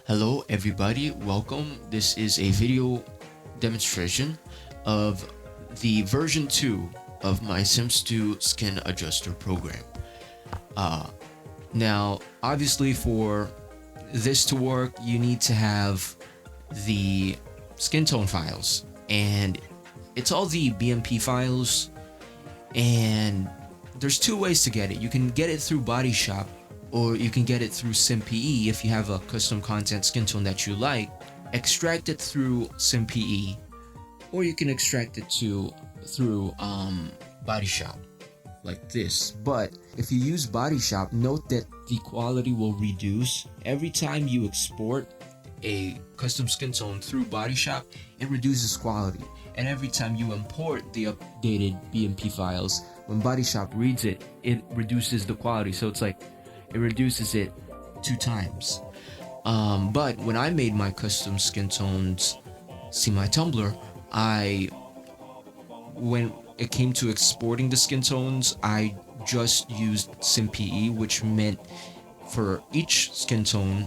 Hello everybody, welcome. This is a video demonstration of the version 2 of my Sims 2 skin adjuster program. Now, obviously for this to work, you need to have the skin tone files, and it's all the BMP files, and there's two ways to get it. You can get it through Body Shop, or you can get it through SimPE if you have a custom content skin tone that you like. Extract it through SimPE, or you can extract it through Body Shop like this. But if you use Body Shop, note that the quality will reduce every time you export a custom skin tone through Body Shop. It reduces quality, and every time you import the updated BMP files, when Body Shop reads it, it reduces the quality. So it's like it reduces it 2 times. But when I made my custom skin tones, see my Tumblr, when it came to exporting the skin tones, I just used SimPE, which meant for each skin tone,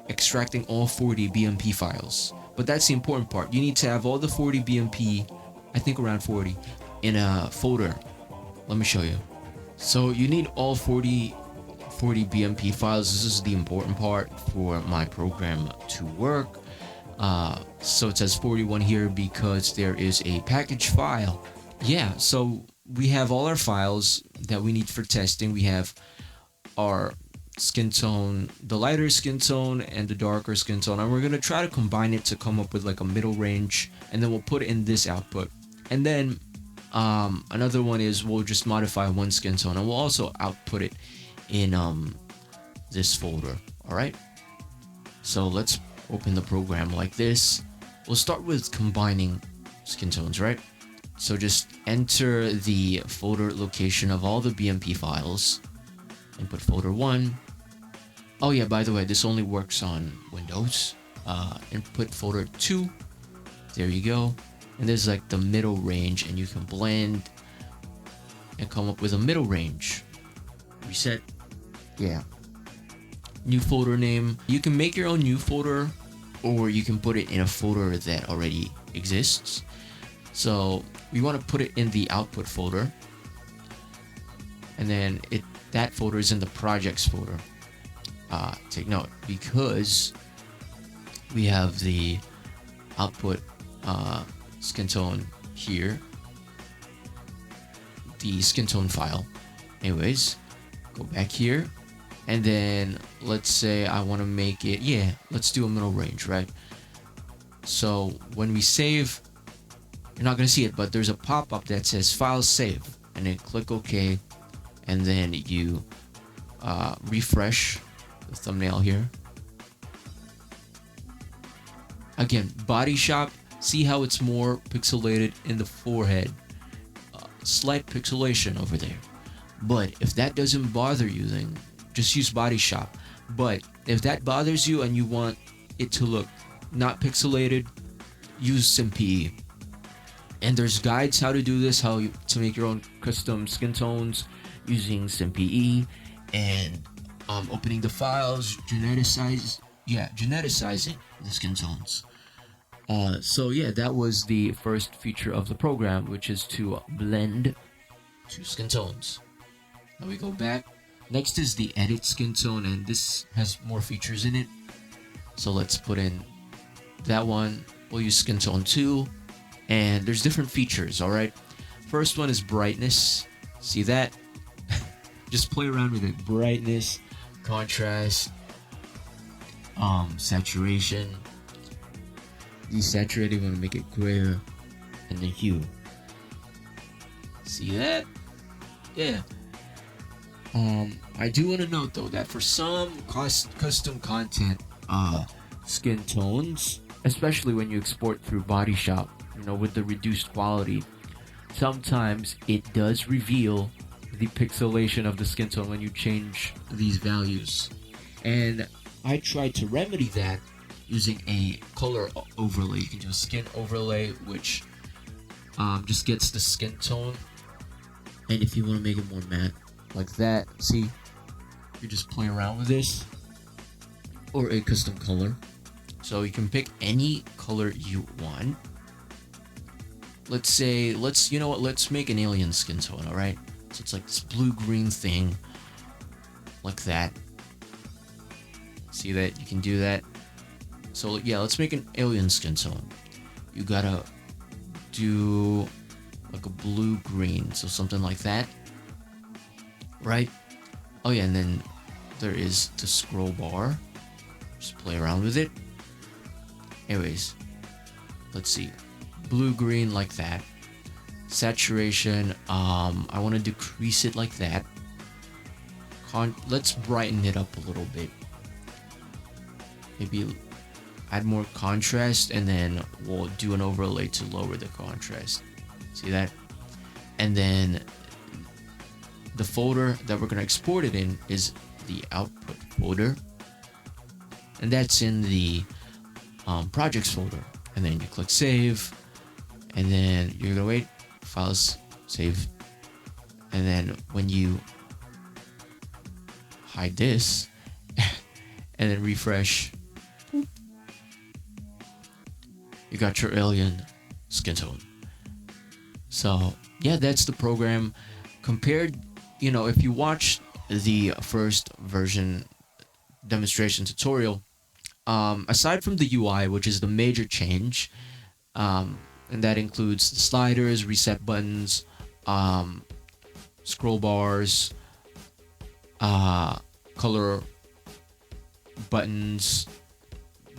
extracting all 40 BMP files. But that's the important part. You need to have all the 40 BMP, I think around 40, in a folder. Let me show you. So you need all 40 BMP files. This is the important part for my program to work. So it says 41 here because there is a package file. Yeah, so we have all our files that we need for testing. We have our skin tone, the lighter skin tone and the darker skin tone, and we're gonna try to combine it to come up with like a middle range, and then we'll put it in this output. And then another one is we'll just modify one skin tone, and we'll also output it in this folder. All right, so let's open the program like this. We'll start with combining skin tones, right? So just enter the folder location of all the BMP files, input folder 1. Oh yeah, by the way, this only works on Windows. Input folder 2, there you go. And there's like the middle range, and you can blend and come up with a middle range. Reset. Yeah. New folder name. You can make your own new folder, or you can put it in a folder that already exists. So we want to put it in the output folder, and then that folder is in the projects folder. Take note, because we have the output skin tone here, the skin tone file. Anyways, go back here, and then let's say I want to make it, let's do a middle range, right? So when we save, you're not going to see it, but there's a pop-up that says file save, and then click OK, and then you refresh the thumbnail here. Again, Body Shop, see how it's more pixelated in the forehead, slight pixelation over there. But if that doesn't bother you, then just use Body Shop. But if that bothers you and you want it to look not pixelated, use SimPE. And there's guides how to do this, to make your own custom skin tones using SimPE, and opening the files, geneticizing the skin tones. So yeah, that was the first feature of the program, which is to blend 2 skin tones. Now we go back. Next is the edit skin tone, and this has more features in it. So let's put in that one. We'll use skin tone 2, and there's different features. All right, first one is brightness. See that? Just play around with it. Brightness, contrast, saturation. Desaturated, want to make it grayer, and then hue. See that? Yeah. I do want to note though that for some custom content skin tones, especially when you export through Body Shop, with the reduced quality, sometimes it does reveal the pixelation of the skin tone when you change these values. And I tried to remedy that using a color overlay. You can do a skin overlay, which just gets the skin tone, and if you want to make it more matte like that, see, you just play around with this, or a custom color. So you can pick any color you want. Let's say, you know what, let's make an alien skin tone, alright? So it's like this blue-green thing, like that. See that? You can do that. So yeah, let's make an alien skin tone. You gotta do like a blue-green, so something like that. Right? Oh yeah, and then there is the scroll bar. Just play around with it. Anyways, let's see. Blue-green like that. Saturation, I want to decrease it like that. Let's brighten it up a little bit. Maybe add more contrast, and then we'll do an overlay to lower the contrast. See that? And then the folder that we're going to export it in is the output folder, and that's in the projects folder. And then you click save, and then you're gonna wait, files save, and then when you hide this and then refresh, you got your alien skin tone. So yeah, that's the program. Compared, if you watch the first version demonstration tutorial, aside from the UI, which is the major change, and that includes the sliders, reset buttons, scroll bars, color buttons,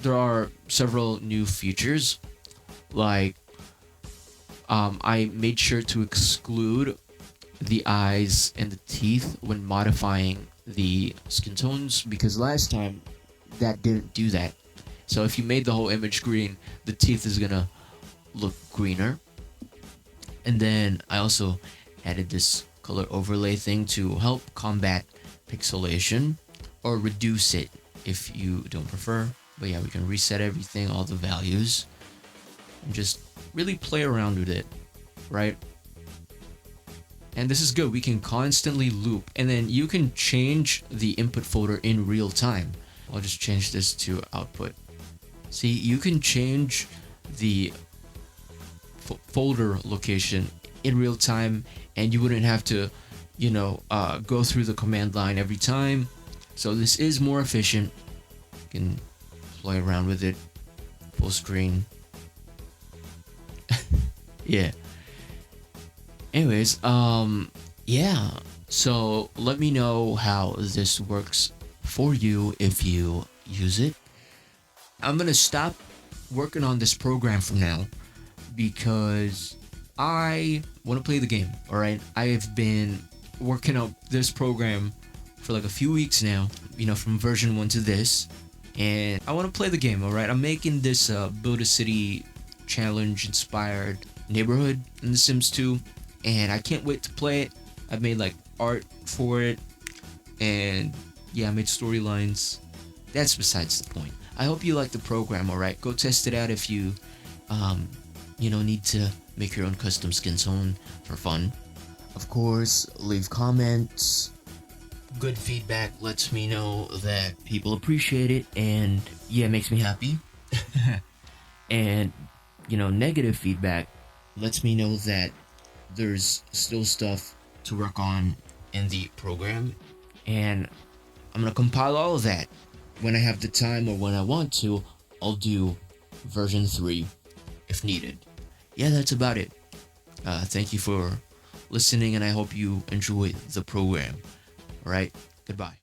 there are several new features. Like, I made sure to exclude the eyes and the teeth when modifying the skin tones, because last time that didn't do that. So if you made the whole image green, the teeth is gonna look greener. And then I also added this color overlay thing to help combat pixelation, or reduce it if you don't prefer. But yeah, we can reset everything, all the values, and just really play around with it, right? And this is good. We can constantly loop, and then you can change the input folder in real time. I'll just change this to output. See, you can change the folder location in real time, and you wouldn't have to, go through the command line every time. So this is more efficient. You can play around with it, full screen. Yeah. Anyways, yeah. So let me know how this works for you if you use it. I'm gonna stop working on this program for now because I want to play the game. All right, I have been working on this program for like a few weeks now. From version 1 to this, and I want to play the game. All right, I'm making this Build a City challenge inspired neighborhood in The Sims 2, and I can't wait to play it. I've made like art for it, and yeah, I made storylines. That's besides the point. I hope you like the program. All right, go test it out if you need to make your own custom skin tone for fun. Of course, leave comments. Good feedback lets me know that people appreciate it, and yeah, it makes me happy. And negative feedback lets me know that there's still stuff to work on in the program, and I'm gonna compile all of that. When I have the time, or when I want to, I'll do version 3 if needed. Yeah, that's about it. Thank you for listening, and I hope you enjoy the program. All right, goodbye.